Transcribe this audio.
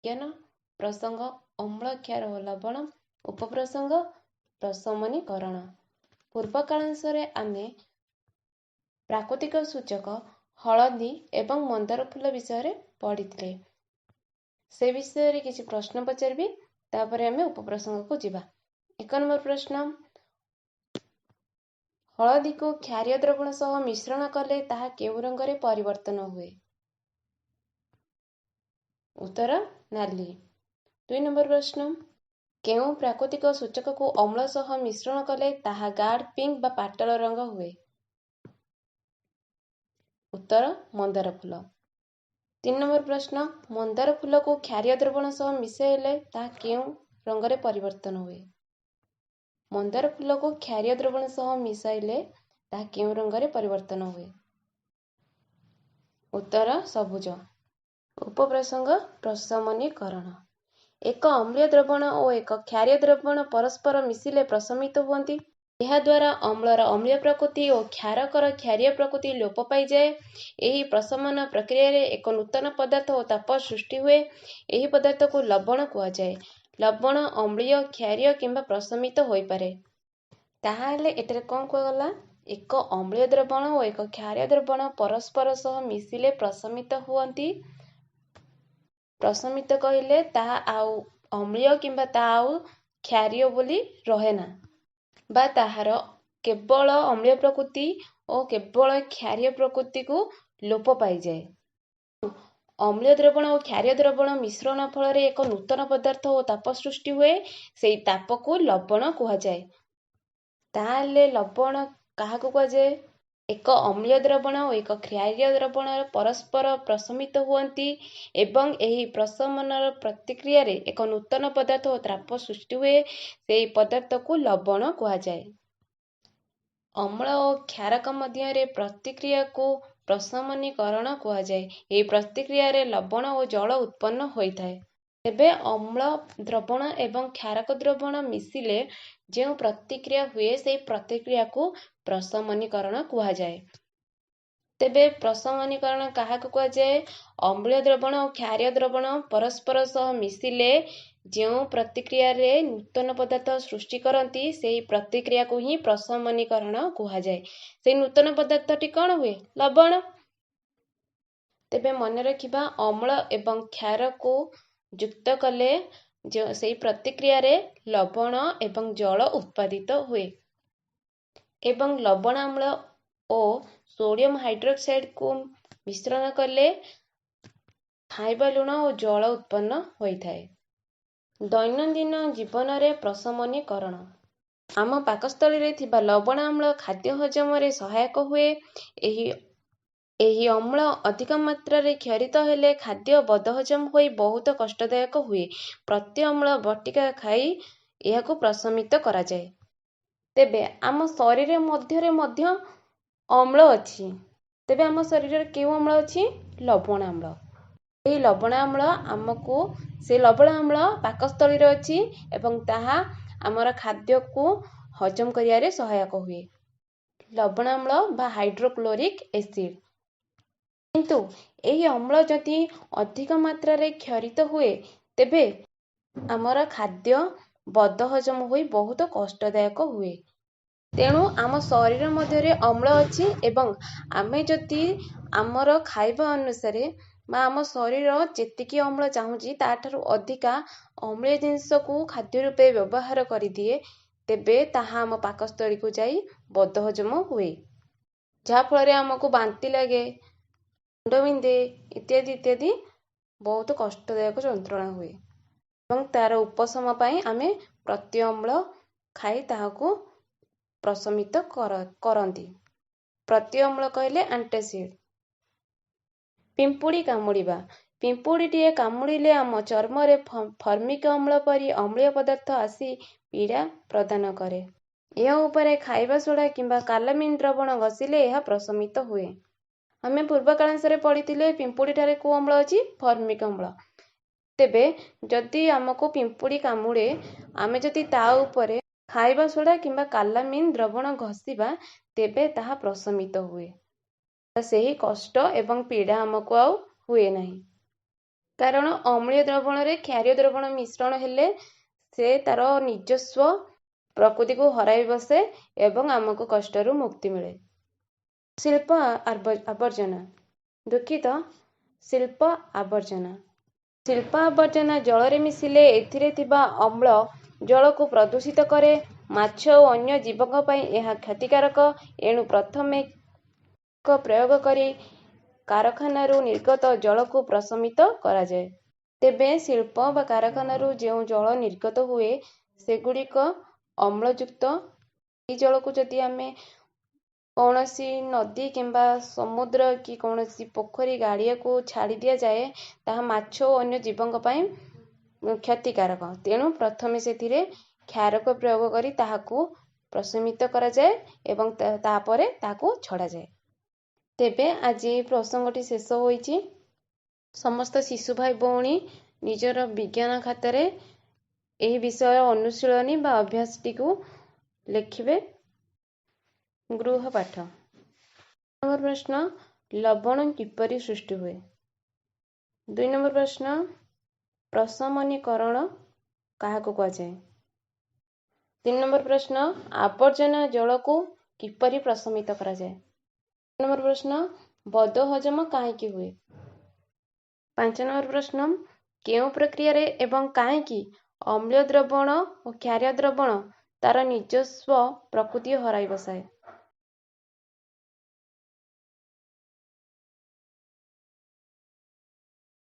ବିଜ୍ଞାନ। ପ୍ରସଙ୍ଗ ଅମ୍ଳ, କ୍ଷାର ଓ ଲବଣ। ଉପପ୍ରସଙ୍ଗ ପ୍ରଶମନୀକରଣ। ପୂର୍ବ କାଳାଂଶରେ ଆମେ ପ୍ରାକୃତିକ ସୂଚକ ହଳଦୀ ଏବଂ ମନ୍ଦାର ଫୁଲ ବିଷୟରେ ପଢ଼ିଥିଲେ। ସେ ବିଷୟରେ କିଛି ପ୍ରଶ୍ନ ପଚାରିବି, ତାପରେ ଆମେ ଉପପ୍ରସଙ୍ଗକୁ ଯିବା। 1 ନମ୍ବର ପ୍ରଶ୍ନ, ହଳଦୀକୁ କ୍ଷାରୀୟ ଦ୍ରବଣ ସହ ମିଶ୍ରଣ କଲେ ତାହା କେଉଁ ରଙ୍ଗରେ ପରିବର୍ତ୍ତନ ହୁଏ? ଉତ୍ତର ନାଲି। 2 ନମ୍ବର ପ୍ରଶ୍ନ, କେଉଁ ପ୍ରାକୃତିକ ସୂଚକକୁ ଅମ୍ଳ ସହ ମିଶ୍ରଣ କଲେ ତାହା ଗାଢ଼ ପିଙ୍କ ବା ପାଟଳ ରଙ୍ଗ ହୁଏ? ଉତ୍ତର ମନ୍ଦାର ଫୁଲ। 3 ନମ୍ବର ପ୍ରଶ୍ନ, ମନ୍ଦାର ଫୁଲକୁ କ୍ଷାରୀୟ ଦ୍ରବଣ ସହ ମିଶାଇଲେ ତାହା କେଉଁ ରଙ୍ଗରେ ପରିବର୍ତ୍ତନ ହୁଏ? ମନ୍ଦାର ଫୁଲକୁ କ୍ଷାରୀୟ ଦ୍ରବଣ ସହ ମିଶାଇଲେ ତାହା କେଉଁ ରଙ୍ଗରେ ପରିବର୍ତ୍ତନ ହୁଏ? ଉତ୍ତର ସବୁଜ। ଉପପ୍ରସଙ୍ଗ ପ୍ରଶମନୀକରଣ। ଏକ ଅମ୍ଳୀୟ ଦ୍ରବଣ ଓ ଏକ କ୍ଷାରୀୟ ଦ୍ରବଣ ପରସ୍ପର ମିଶିଲେ ପ୍ରଶମିତ ହୁଅନ୍ତି। ଏହାଦ୍ୱାରା ଅମ୍ଳର ଅମ୍ଳୀୟ ପ୍ରକୃତି ଓ କ୍ଷାରକର କ୍ଷାରୀୟ ପ୍ରକୃତି ଲୋପ ପାଇଯାଏ। ଏହି ପ୍ରଶମନ ପ୍ରକ୍ରିୟାରେ ଏକ ନୂତନ ପଦାର୍ଥ ଓ ତାପ ସୃଷ୍ଟି ହୁଏ। ଏହି ପଦାର୍ଥକୁ ଲବଣ କୁହାଯାଏ। ଲବଣ ଅମ୍ଳୀୟ, କ୍ଷାରୀୟ କିମ୍ବା ପ୍ରଶମିତ ହୋଇପାରେ। ତାହେଲେ ଏଠାରେ କ'ଣ କୁହାଗଲା? ଏକ ଅମ୍ଳୀୟ ଦ୍ରବଣ ଓ ଏକ କ୍ଷାରୀୟ ଦ୍ରବଣ ପରସ୍ପର ସହ ମିଶିଲେ ପ୍ରଶମିତ ହୁଅନ୍ତି। ପ୍ରଶମିତ କହିଲେ ତାହା ଆଉ ଅମ୍ଳୀୟ କିମ୍ବା ତାହା ଆଉ କ୍ଷାରୀୟ ବୋଲି ରହେନା, ବା ତାହାର କେବଳ ଅମ୍ଳୀୟ ପ୍ରକୃତି ଓ କେବଳ କ୍ଷାରୀୟ ପ୍ରକୃତିକୁ ଲୋପ ପାଇଯାଏ। ଅମ୍ଳୀୟ ଦ୍ରବଣ ଓ କ୍ଷାରୀୟ ଦ୍ରବଣ ମିଶ୍ରଣ ଫଳରେ ଏକ ନୂତନ ପଦାର୍ଥ ଓ ତାପ ସୃଷ୍ଟି ହୁଏ। ସେହି ତାପକୁ ଲବଣ କୁହାଯାଏ। ତାହେଲେ ଲବଣ କାହାକୁ କୁହାଯାଏ? ଏକ ଅମ୍ଳୀୟ ଦ୍ରବଣ ଓ ଏକ କ୍ଷାରୀୟ ଦ୍ରବଣ ପରସ୍ପର ପ୍ରଶମିତ ହୁଅନ୍ତି ଏବଂ ଏହି ପ୍ରଶମନର ପ୍ରତିକ୍ରିୟାରେ ଏକ ନୂତନ ପଦାର୍ଥ ଓ ତାପ ସୃଷ୍ଟି ହୁଏ। ସେହି ପଦାର୍ଥକୁ ଲବଣ କୁହାଯାଏ। ଅମ୍ଳ ଓ କ୍ଷାରକ ମଧ୍ୟରେ ପ୍ରତିକ୍ରିୟାକୁ ପ୍ରଶମନୀକରଣ କୁହାଯାଏ। ଏହି ପ୍ରତିକ୍ରିୟାରେ ଲବଣ ଓ ଜଳ ଉତ୍ପନ୍ନ ହୋଇଥାଏ। ତେବେ ଅମ୍ଳ ଦ୍ରବଣ ଏବଂ କ୍ଷାରକ ଦ୍ରବଣ ମିଶିଲେ ଯେଉଁ ପ୍ରତିକ୍ରିୟା ହୁଏ, ସେହି ପ୍ରତିକ୍ରିୟାକୁ ପ୍ରଶମନୀକରଣ କୁହାଯାଏ। ତେବେ ପ୍ରଶମନୀକରଣ କାହାକୁ କୁହାଯାଏ? ଅମ୍ଳୀୟ ଦ୍ରବଣ ଓ କ୍ଷାରୀୟ ଦ୍ରବଣ ପରସ୍ପର ସହ ମିଶିଲେ ଯେଉଁ ପ୍ରତିକ୍ରିୟାରେ ନୂତନ ପଦାର୍ଥ ସୃଷ୍ଟି କରନ୍ତି, ସେହି ପ୍ରତିକ୍ରିୟାକୁ ହିଁ ପ୍ରଶମନୀକରଣ କୁହାଯାଏ। ସେହି ନୂତନ ପଦାର୍ଥଟି କ'ଣ ହୁଏ? ଲବଣ। ତେବେ ମନେ ରଖିବା, ଅମ୍ଳ ଏବଂ କ୍ଷାରକୁ ଯୁକ୍ତ କଲେ ସେହି ପ୍ରତିକ୍ରିୟାରେ ଲବଣ ଏବଂ ଜଳ ଉତ୍ପାଦିତ ହୁଏ ଏବଂ ଲବଣ ଅମ୍ଳ ଓ ସୋଡ଼ିୟମ ହାଇଡ୍ରୋକ୍ସାଇଡ୍କୁ ମିଶ୍ରଣ କଲେ ଖାଇବା ଲୁଣ ଓ ଜଳ ଉତ୍ପନ୍ନ ହୋଇଥାଏ। ଦୈନନ୍ଦିନ ଜୀବନରେ ପ୍ରଶମନୀକରଣ। ଆମ ପାକସ୍ଥଳୀରେ ଥିବା ଲବଣ ଅମ୍ଳ ଖାଦ୍ୟ ହଜମରେ ସହାୟକ ହୁଏ। ଏହି ଅମ୍ଳ ଅଧିକ ମାତ୍ରାରେ କ୍ଷରିତ ହେଲେ ଖାଦ୍ୟ ବଦହଜମ ହୋଇ ବହୁତ କଷ୍ଟଦାୟକ ହୁଏ। ପ୍ରତି ଅମ୍ଳ ବଟିକା ଖାଇ ଏହାକୁ ପ୍ରଶମିତ କରାଯାଏ। ତେବେ ଆମ ଶରୀର ମଧ୍ୟରେ ମଧ୍ୟ ଅମ୍ଳ ଅଛି। ତେବେ ଆମ ଶରୀରରେ କେଉଁ ଅମ୍ଳ ଅଛି? ଲବଣ ଅମ୍ଳ। ଏହି ଲବଣ ଅମ୍ଳ ପାକସ୍ଥଳୀରେ ଅଛି ଏବଂ ତାହା ଆମର ଖାଦ୍ୟକୁ ହଜମ କରିବାରେ ସହାୟକ ହୁଏ। ଲବଣ ଅମ୍ଳ ବା ହାଇଡ୍ରୋକ୍ଲୋରିକ୍ ଏସିଡ୍। କିନ୍ତୁ ଏହି ଅମ୍ଳ ଯଦି ଅଧିକ ମାତ୍ରାରେ କ୍ଷରିତ ହୁଏ, ତେବେ ଆମର ଖାଦ୍ୟ ବଦହଜମ ହୋଇ ବହୁତ କଷ୍ଟଦାୟକ ହୁଏ। ତେଣୁ ଆମ ଶରୀର ମଧ୍ୟରେ ଅମ୍ଳ ଅଛି ଏବଂ ଆମେ ଯଦି ଆମର ଖାଇବା ଅନୁସାରେ ବା ଆମ ଶରୀର ଯେତିକି ଅମ୍ଳ ଚାହୁଁଛି ତାଠାରୁ ଅଧିକା ଅମ୍ଳୀୟ ଜିନିଷକୁ ଖାଦ୍ୟ ରୂପେ ବ୍ୟବହାର କରିଦିଏ, ତେବେ ତାହା ଆମ ପାକସ୍ଥଳୀକୁ ଯାଇ ବଦହଜମ ହୁଏ। ଯାହାଫଳରେ ଆମକୁ ବାନ୍ତି ଲାଗେ, ମୁଣ୍ଡ ବିନ୍ଧେ ଇତ୍ୟାଦି ବହୁତ କଷ୍ଟଦାୟକ ଯନ୍ତ୍ରଣା ହୁଏ ଏବଂ ତାର ଉପଶମ ପାଇଁ ଆମେ ପ୍ରତି ଅମ୍ଳ ଖାଇ ତାହାକୁ ପ୍ରଶମିତ କରନ୍ତି। ପ୍ରତି ଅମ୍ଳ କହିଲେ ଆଣ୍ଟାସିଡ୍। ପିମ୍ପୁଡ଼ି କାମୁଡ଼ିବା। ପିମ୍ପୁଡ଼ିଟିଏ କାମୁଡ଼ିଲେ ଆମ ଚର୍ମରେ ଫର୍ମିକ ଅମ୍ଳ ପରି ଅମ୍ଳୀୟ ପଦାର୍ଥ ଆସି ପୀଡ଼ା ପ୍ରଦାନ କରେ। ଏହା ଉପରେ ଖାଇବା ସୋଡ଼ା କିମ୍ବା କାଲାମିନ୍ ଦ୍ରବଣ ଘଷିଲେ ଏହା ପ୍ରଶମିତ ହୁଏ। ଆମେ ପୂର୍ବ କାଳାଂଶରେ ପଢ଼ିଥିଲେ ପିମ୍ପୁଡ଼ିଠାରେ କେଉଁ ଅମ୍ଳ ଅଛି? ଫର୍ମିକ ଅମ୍ଳ। ତେବେ ଯଦି ଆମକୁ ପିମ୍ପୁଡ଼ି କାମୁଡ଼େ, ଆମେ ଯଦି ତା ଉପରେ ଖାଇବା ସୋଡ଼ା କିମ୍ବା କାଲାମିନ୍ ଦ୍ରବଣ ଘଷିବା, ତେବେ ତାହା ପ୍ରଶମିତ ହୁଏ। ସେହି କଷ୍ଟ ଏବଂ ପୀଡ଼ା ଆମକୁ ଆଉ ହୁଏ ନାହିଁ। କାରଣ ଅମ୍ଳୀୟ ଦ୍ରବଣରେ କ୍ଷାରୀୟ ଦ୍ରବଣ ମିଶ୍ରଣ ହେଲେ ସେ ତାର ନିଜସ୍ୱ ପ୍ରକୃତିକୁ ହରାଇ ବସେ ଏବଂ ଆମକୁ କଷ୍ଟରୁ ମୁକ୍ତି ମିଳେ। ଶିଳ୍ପ ଆବର୍ଜନା। ଦୁଃଖିତ, ଶିଳ୍ପ ଆବର୍ଜନା। ଶିଳ୍ପ ଆବର୍ଜନା ଜଳରେ ମିଶିଲେ ଏଥିରେ ଥିବା ଅମ୍ଳ ଜଳକୁ ପ୍ରଦୂଷିତ କରେ। ମାଛ ଓ ଅନ୍ୟ ଜୀବଙ୍କ ପାଇଁ ଏହା କ୍ଷତିକାରକ। ଏଣୁ ପ୍ରଥମେ ପ୍ରୟୋଗ କରି କାରଖାନାରୁ ନିର୍ଗତ ଜଳକୁ ପ୍ରଶମିତ କରାଯାଏ। ତେବେ ଶିଳ୍ପ ବା କାରଖାନାରୁ ଯେଉଁ ଜଳ ନିର୍ଗତ ହୁଏ ସେଗୁଡ଼ିକ ଅମ୍ଳଯୁକ୍ତ। ଏହି ଜଳକୁ ଯଦି ଆମେ କୌଣସି ନଦୀ କିମ୍ବା ସମୁଦ୍ର କି କୌଣସି ପୋଖରୀ ଗାଡ଼ିଆକୁ ଛାଡ଼ି ଦିଆଯାଏ ତାହା ମାଛ ଓ ଅନ୍ୟ ଜୀବଙ୍କ ପାଇଁ କ୍ଷତିକାରକ। ତେଣୁ ପ୍ରଥମେ ସେଥିରେ କ୍ଷାରକ ପ୍ରୟୋଗ କରି ତାହାକୁ ପ୍ରଶମିତ କରାଯାଏ ଏବଂ ତାପରେ ତାହାକୁ ଛଡ଼ାଯାଏ। ତେବେ ଆଜି ଏହି ପ୍ରସଙ୍ଗଟି ଶେଷ ହୋଇଛି। ସମସ୍ତ ଶିଶୁ ଭାଇ ଭଉଣୀ ନିଜର ବିଜ୍ଞାନ ଖାତାରେ ଏହି ବିଷୟ ଅନୁଶୀଳନୀ ବା ଅଭ୍ୟାସଟିକୁ ଲେଖିବେ। ଗୃହପାଠ। ନମ୍ବର ପ୍ରଶ୍ନ, ଲବଣ କିପରି ସୃଷ୍ଟି ହୁଏ? 2 ନମ୍ବର ପ୍ରଶ୍ନ, ପ୍ରଶମନୀକରଣ କାହାକୁ କୁହାଯାଏ? 3 ନମ୍ବର ପ୍ରଶ୍ନ, ଆବର୍ଜନା ଜଳକୁ କିପରି ପ୍ରଶମିତ କରାଯାଏ? 4 ନମ୍ବର ପ୍ରଶ୍ନ, ବଦହଜମ କାହିଁକି ହୁଏ? 5 ନମ୍ବର ପ୍ରଶ୍ନ, କେଉଁ ପ୍ରକ୍ରିୟାରେ ଏବଂ କାହିଁକି ଅମ୍ଳୀୟ ଦ୍ରବଣ ଓ କ୍ଷାରୀୟ ଦ୍ରବଣ ତାର ନିଜସ୍ୱ ପ୍ରକୃତି ହରାଇ ବସାଏ?